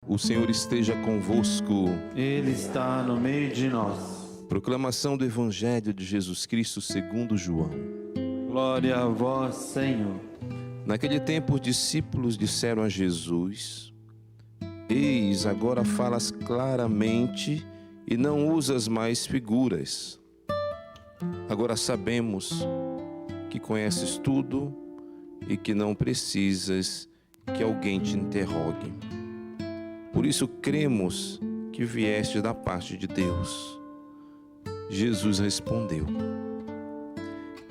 O Senhor esteja convosco. Ele está no meio de nós. Proclamação do Evangelho de Jesus Cristo segundo João. Glória a vós, Senhor. Naquele tempo, os discípulos disseram a Jesus: Eis, agora falas claramente e não usas mais figuras. Agora sabemos que conheces tudo e que não precisas que alguém te interrogue. Por isso cremos que vieste da parte de Deus. Jesus respondeu: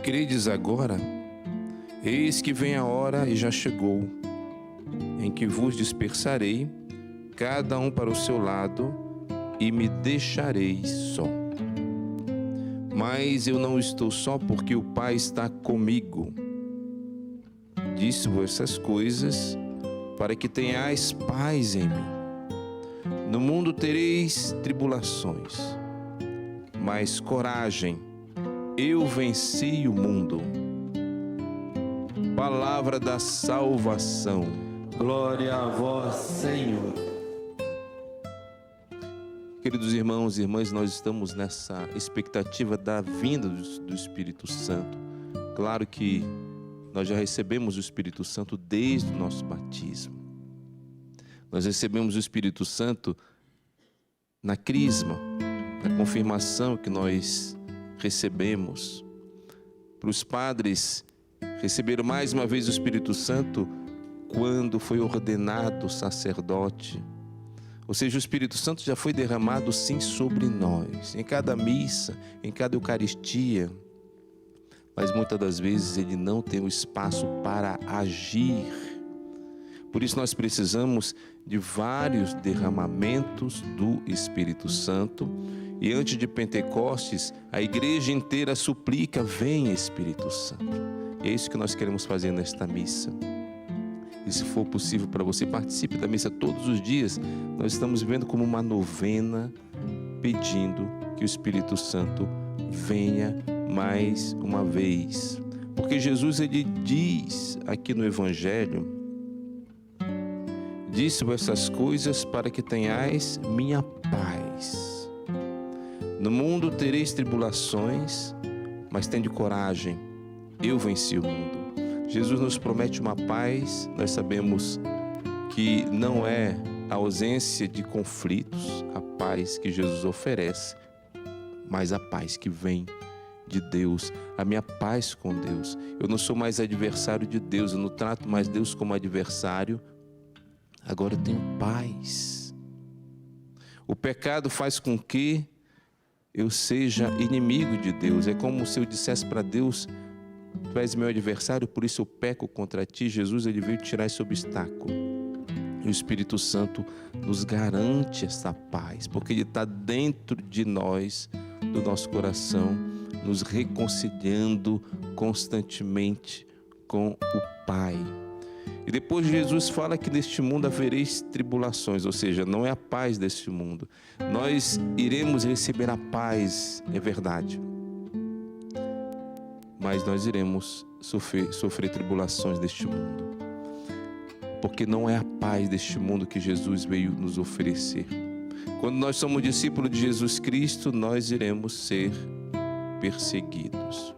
Credes agora? Eis que vem a hora e já chegou, em que vos dispersarei, cada um para o seu lado, e me deixareis só. Mas eu não estou só, porque o Pai está comigo. Disse-vos essas coisas para que tenhais paz em mim. No mundo tereis tribulações, mas coragem, eu venci o mundo. Palavra da salvação. Glória a vós, Senhor. Queridos irmãos e irmãs, nós estamos nessa expectativa da vinda do Espírito Santo. Claro que nós já recebemos o Espírito Santo desde o nosso batismo. Nós recebemos o Espírito Santo na crisma, na confirmação que nós recebemos. Para os padres, receberam mais uma vez o Espírito Santo quando foi ordenado sacerdote. Ou seja, o Espírito Santo já foi derramado sim sobre nós, em cada missa, em cada Eucaristia. Mas muitas das vezes ele não tem o espaço para agir. Por isso nós precisamos de vários derramamentos do Espírito Santo. E antes de Pentecostes, a igreja inteira suplica: vem Espírito Santo. E é isso que nós queremos fazer nesta missa. E se for possível para você, participe da missa todos os dias. Nós estamos vivendo como uma novena, pedindo que o Espírito Santo venha mais uma vez. Porque Jesus, ele diz aqui no Evangelho: disse-vos essas coisas para que tenhais minha paz. No mundo tereis tribulações, mas tende coragem, eu venci o mundo. Jesus nos promete uma paz. Nós sabemos que não é a ausência de conflitos, a paz que Jesus oferece, mas a paz que vem de Deus, a minha paz com Deus. Eu não sou mais adversário de Deus, eu não trato mais Deus como adversário. Agora eu tenho paz. O pecado faz com que eu seja inimigo de Deus. É como se eu dissesse para Deus: tu és meu adversário, por isso eu peco contra ti. Jesus, ele veio tirar esse obstáculo. E o Espírito Santo nos garante essa paz, porque ele está dentro de nós, do nosso coração, nos reconciliando constantemente com o Pai. E depois Jesus fala que neste mundo havereis tribulações, ou seja, não é a paz deste mundo. Nós iremos receber a paz, é verdade. Mas nós iremos sofrer tribulações deste mundo. Porque não é a paz deste mundo que Jesus veio nos oferecer. Quando nós somos discípulos de Jesus Cristo, nós iremos ser perseguidos.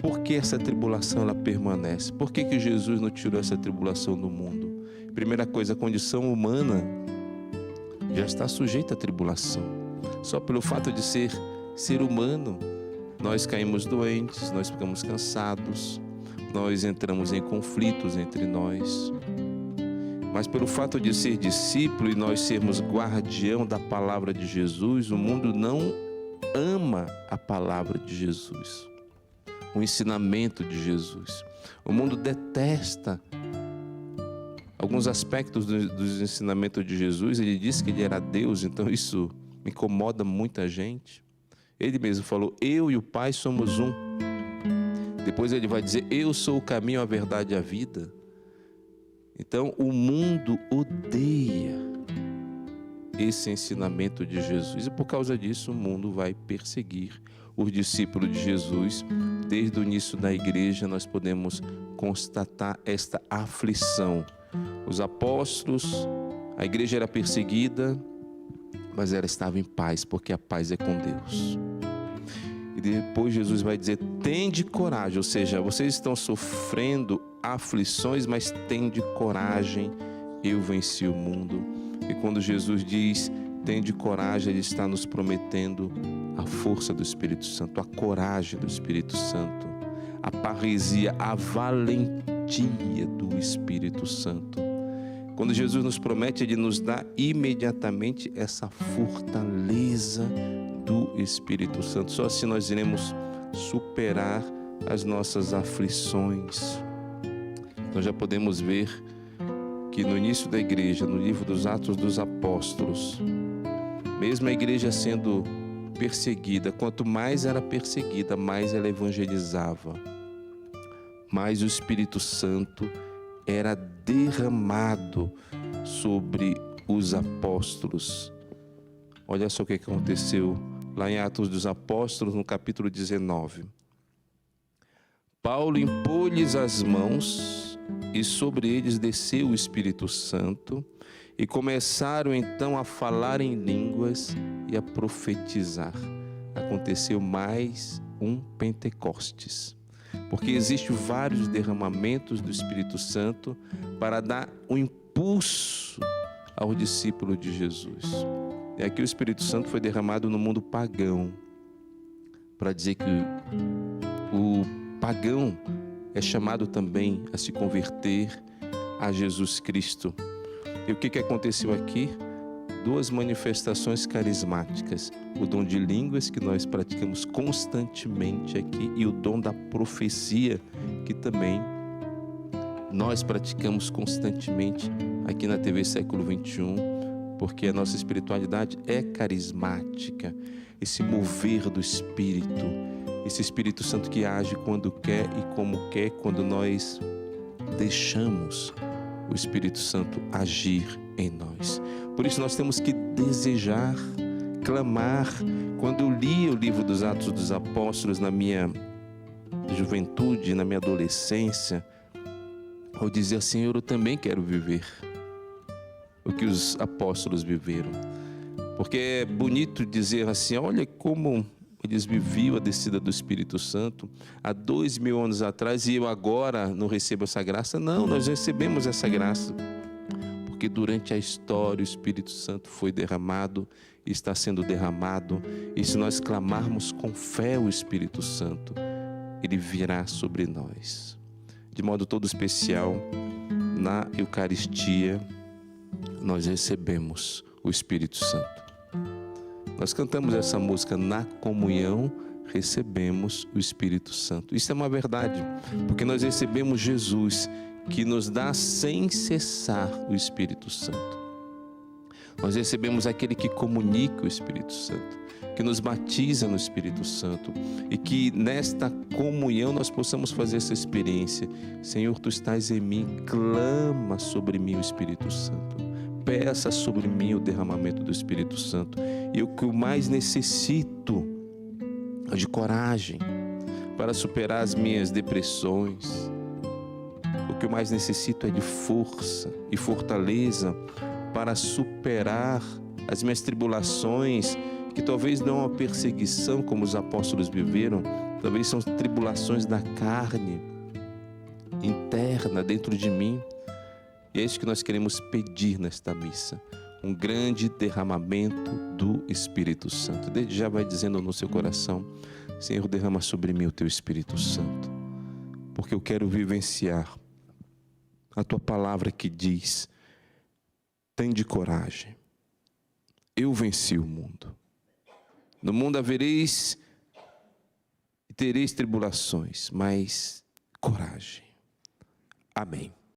Por que essa tribulação ela permanece? Por que Jesus não tirou essa tribulação do mundo? Primeira coisa, a condição humana já está sujeita à tribulação. Só pelo fato de ser humano, nós caímos doentes, nós ficamos cansados, nós entramos em conflitos entre nós. Mas pelo fato de ser discípulo e nós sermos guardião da palavra de Jesus, o mundo não ama a palavra de Jesus, o ensinamento de Jesus. O mundo detesta alguns aspectos dos ensinamentos de Jesus. Ele disse que ele era Deus, então isso incomoda muita gente. Ele mesmo falou: eu e o Pai somos um. Depois ele vai dizer: eu sou o caminho, a verdade e a vida. Então o mundo odeia esse ensinamento de Jesus, e por causa disso o mundo vai perseguir os discípulos de Jesus. Desde o início da igreja nós podemos constatar esta aflição. Os apóstolos A igreja era perseguida, mas ela estava em paz, porque a paz é com Deus. E depois Jesus vai dizer: tende coragem, ou seja, vocês estão sofrendo aflições, mas tende coragem, eu venci o mundo. E quando Jesus diz tende coragem, Ele está nos prometendo a força do Espírito Santo, a coragem do Espírito Santo, a parresia, a valentia do Espírito Santo. Quando Jesus nos promete, Ele nos dá imediatamente essa fortaleza do Espírito Santo. Só assim nós iremos superar as nossas aflições. Nós já podemos ver que no início da igreja, no livro dos Atos dos Apóstolos, mesmo a igreja sendo perseguida, quanto mais era perseguida, mais ela evangelizava, mais o Espírito Santo era derramado sobre os apóstolos. Olha só o que aconteceu lá em Atos dos Apóstolos, no capítulo 19. Paulo impôs-lhes as mãos e sobre eles desceu o Espírito Santo e começaram então a falar em línguas e a profetizar. Aconteceu mais um Pentecostes, porque existem vários derramamentos do Espírito Santo para dar um impulso ao discípulo de Jesus. E aqui o Espírito Santo foi derramado no mundo pagão, para dizer que o pagão é chamado também a se converter a Jesus Cristo. E o que aconteceu aqui? Duas manifestações carismáticas: o dom de línguas, que nós praticamos constantemente aqui, e o dom da profecia, que também nós praticamos constantemente aqui na TV Século XXI, porque a nossa espiritualidade é carismática. Esse mover do Espírito, esse Espírito Santo que age quando quer e como quer, quando nós deixamos o Espírito Santo agir em nós. Por isso nós temos que desejar, clamar. Quando eu li o livro dos Atos dos Apóstolos na minha juventude, na minha adolescência, eu dizia: Senhor, eu também quero viver o que os apóstolos viveram. Porque é bonito dizer assim: olha como eles viviam a descida do Espírito Santo há 2000 anos atrás e eu agora não recebo essa graça. Não, nós recebemos essa graça, porque durante a história o Espírito Santo foi derramado e está sendo derramado. E se nós clamarmos com fé o Espírito Santo, Ele virá sobre nós. De modo todo especial, na Eucaristia, nós recebemos o Espírito Santo. Nós cantamos essa música: na comunhão recebemos o Espírito Santo. Isso é uma verdade, porque nós recebemos Jesus, que nos dá sem cessar o Espírito Santo. Nós recebemos aquele que comunica o Espírito Santo, que nos batiza no Espírito Santo, e que nesta comunhão nós possamos fazer essa experiência. Senhor, Tu estás em mim, clama sobre mim o Espírito Santo. Peça sobre mim o derramamento do Espírito Santo. E o que eu mais necessito é de coragem para superar as minhas depressões. O que eu mais necessito é de força e fortaleza para superar as minhas tribulações, que talvez não é uma perseguição como os apóstolos viveram, talvez são tribulações da carne interna dentro de mim. E é isso que nós queremos pedir nesta missa: um grande derramamento do Espírito Santo. Desde já vai dizendo no seu coração: Senhor, derrama sobre mim o Teu Espírito Santo, porque eu quero vivenciar a Tua palavra que diz: tende coragem, eu venci o mundo. No mundo havereis e tereis tribulações, mas coragem. Amém.